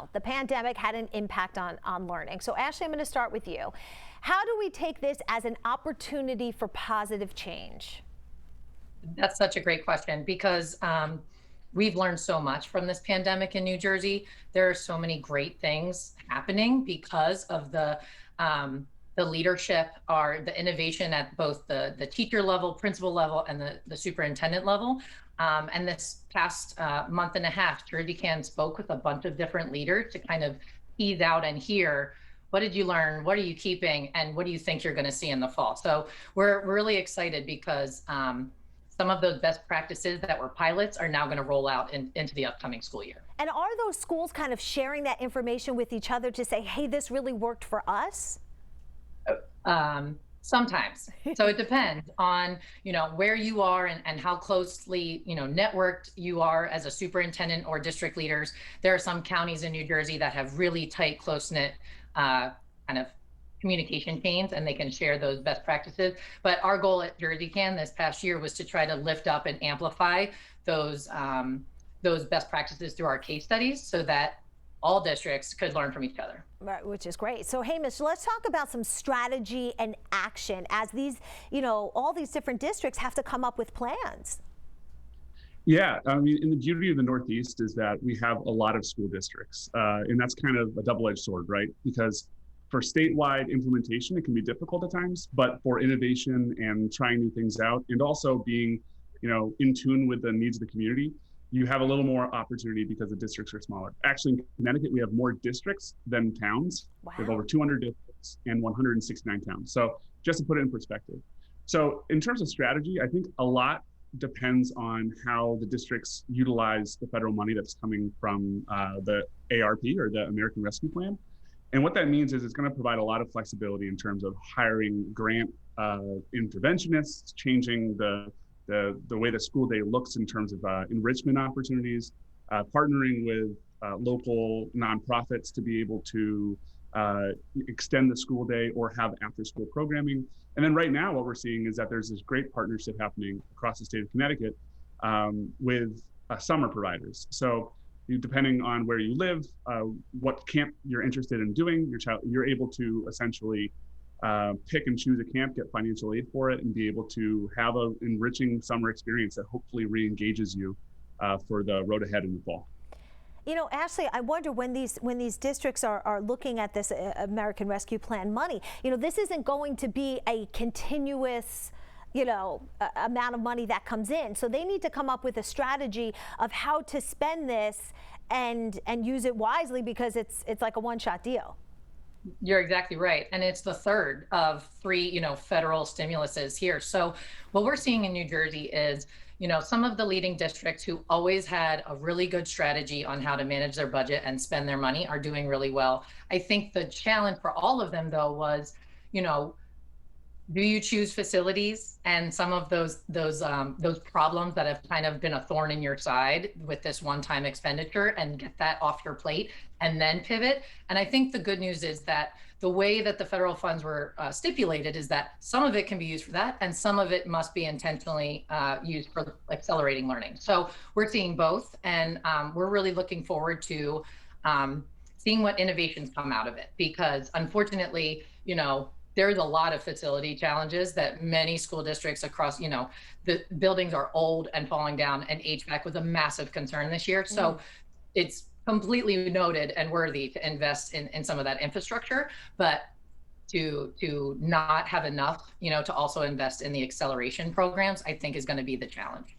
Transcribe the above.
well. The pandemic had an impact on learning. So Ashley, I'm going to start with you. How do we take this as an opportunity for positive change? That's such a great question because we've learned so much from this pandemic in New Jersey. There are so many great things happening because of the leadership or the innovation at both the teacher level, principal level, and the superintendent level. And this past month and a half, Jersey Can spoke with a bunch of different leaders to kind of tease out and hear, what did you learn? What are you keeping? And what do you think you're going to see in the fall? So we're really excited because some of those best practices that were pilots are now going to roll out into the upcoming school year. And are those schools kind of sharing that information with each other to say, hey, this really worked for us? Sometimes. So it depends on, where you are and how closely, networked you are as a superintendent or district leaders. There are some counties in New Jersey that have really tight, close-knit kind of communication chains, and they can share those best practices. But our goal at Jersey Can this past year was to try to lift up and amplify those best practices through our case studies so that all districts could learn from each other. Right, which is great. So Hamish, let's talk about some strategy and action as these, all these different districts have to come up with plans. Yeah, I mean, and the beauty of the Northeast is that we have a lot of school districts, and that's kind of a double-edged sword, right? Because for statewide implementation, it can be difficult at times, but for innovation and trying new things out, and also being, in tune with the needs of the community, you have a little more opportunity because the districts are smaller. Actually, in Connecticut, we have more districts than towns. Wow. We have over 200 districts and 169 towns. So just to put it in perspective. So in terms of strategy, I think a lot depends on how the districts utilize the federal money that's coming from the ARP or the American Rescue Plan. And what that means is it's going to provide a lot of flexibility in terms of hiring grant interventionists, changing the way the school day looks in terms of enrichment opportunities, partnering with local nonprofits to be able to extend the school day or have after-school programming. And then right now, what we're seeing is that there's this great partnership happening across the state of Connecticut with summer providers. So depending on where you live, what camp you're interested in doing, you're able to essentially pick and choose a camp, get financial aid for it, and be able to have an enriching summer experience that hopefully re-engages you for the road ahead in the fall. Ashley, I wonder when these districts are looking at this American Rescue Plan money, this isn't going to be a continuous amount of money that comes in. So they need to come up with a strategy of how to spend this and use it wisely, because it's like a one-shot deal. You're exactly right. And it's the third of three, federal stimuluses here. So what we're seeing in New Jersey is, some of the leading districts who always had a really good strategy on how to manage their budget and spend their money are doing really well. I think the challenge for all of them, though, was, do you choose facilities and some of those problems that have kind of been a thorn in your side with this one-time expenditure and get that off your plate and then pivot? And I think the good news is that the way that the federal funds were stipulated is that some of it can be used for that and some of it must be intentionally used for accelerating learning. So we're seeing both, and we're really looking forward to seeing what innovations come out of it, because unfortunately, there's a lot of facility challenges that many school districts across, the buildings are old and falling down, and HVAC was a massive concern this year. So it's completely noted and worthy to invest in some of that infrastructure, but to not have enough, to also invest in the acceleration programs, I think is going to be the challenge.